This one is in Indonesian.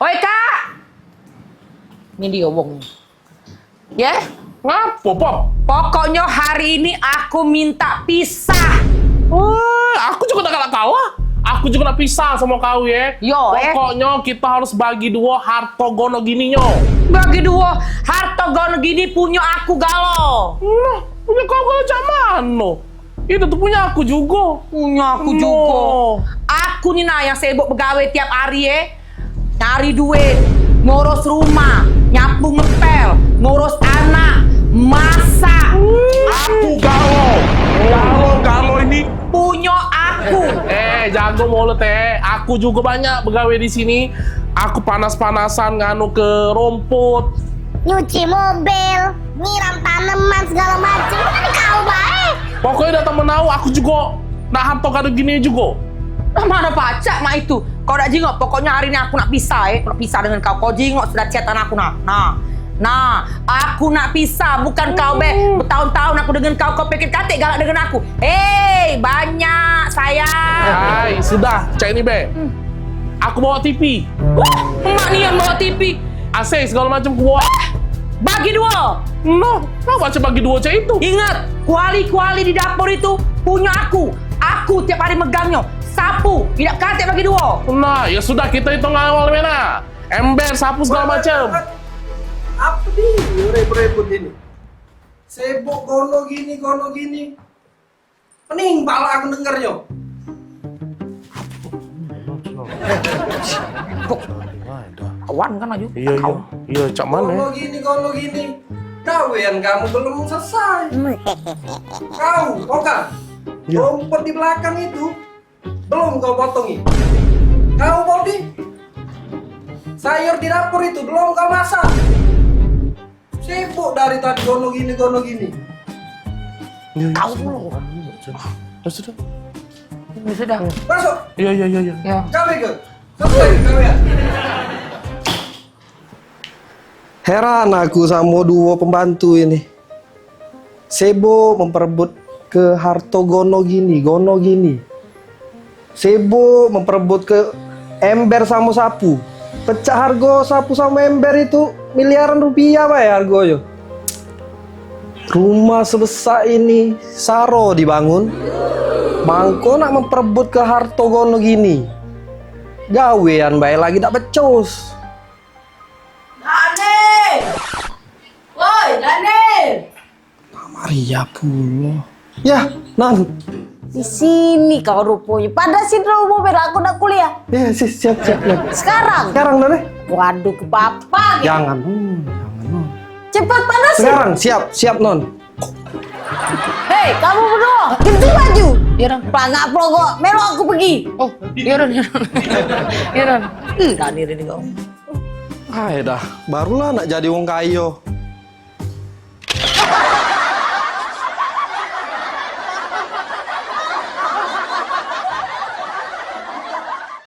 Oi kak, ini dia wong. Ya? Ngapo, Pop? Pokoknya hari ini aku minta pisah. Aku juga udah gak kalah. Aku juga udah pisah sama kau ya. Yo, Pokoknya kita harus bagi dua harta gono gininya. Bagi dua harta gono gini punya aku galo. Punya kau gak zaman no. Itu tuh punya aku juga. Punya aku juga. Aku nih nah yang sibuk begawe tiap hari ya. Cari duit, ngurus rumah, nyapu ngepel, ngurus anak, masak. Aku galo ini Punya aku. jago mulut Aku juga banyak begawe di sini. Aku panas-panasan nganu ke rumput. Nyuci mobil, nyiram tanaman segala macam. Kan kau baik. Pokoknya datang menau aku juga nak harta kado gini juga. Nah, mana pacak mak itu? Kau dak jingok, pokoknya hari ini aku nak pisah nak pisah dengan kau. Kau jingok sudah chatan aku Nah, aku nak pisah, bukan kau bertahun-tahun aku dengan kau pikir katik galak dengan aku. Banyak sayang. Hai, sudah, cek ini Aku bawa TV. Emak nih yang bawa TV. AC segala macam ku bawa. Bagi dua. Kau baca bagi dua cek itu. Ingat, kuali-kuali di dapur itu punya aku. Aku tiap hari megangnya. Sapu, tidak katik bagi dua. Nah, ya sudah kita hitung awal mana. Ember, sapu segala macam. Apa nih repot-repot ini? Sibuk gono gini. Pening pala aku dengernya. Kawan kan aja. Iya, cak mana? Gono gini. Kawian kamu belum selesai. Kau, Oka. Rumput di belakang itu belum kau potongi. Kau Bodi. Sayur di dapur itu belum kau masak. Sibuk dari tadi gono gini. Kau dulu. Sudah. Ini sudah. Masuk. Iya. Ya. Kau ikut. Selesai kawian. Heran aku sama dua pembantu ini. Sibuk memperebut ke harto gono gini. Sibuk memperebut ke ember sama sapu. Pecah harga sapu sama ember itu miliaran rupiah Pak ya harganya. Rumah sebesar ini saro dibangun. Mangko nak memperebut ke harto gono gini. Gawean bae lagi tak becus. Dani! Woi, Dani! Maria pula. Ya, Nan. Di sini kau rupanya. Pada sini mobil aku nak kuliah. Ya, siap. Sekarang? Sekarang, Nan. Waduh, ke papa. Jangan. Cepat panasin. Sekarang, siap, Non. Hei, kamu berdua. Ganti baju. Iya, Ron. Pelangak pelogok. Melo aku pergi. Oh, iya Ron. Dani ini kau. Dah, barulah nak jadi wong kayo.